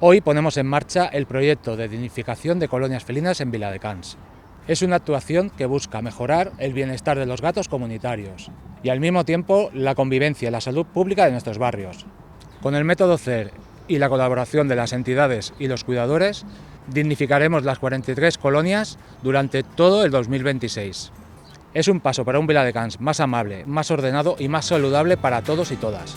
Hoy ponemos en marcha el proyecto de dignificación de colonias felinas en Viladecans. Es una actuación que busca mejorar el bienestar de los gatos comunitarios y al mismo tiempo la convivencia y la salud pública de nuestros barrios. Con el método CER y la colaboración de las entidades y los cuidadores, dignificaremos las 43 colonias durante todo el 2026. Es un paso para un Viladecans más amable, más ordenado y más saludable para todos y todas.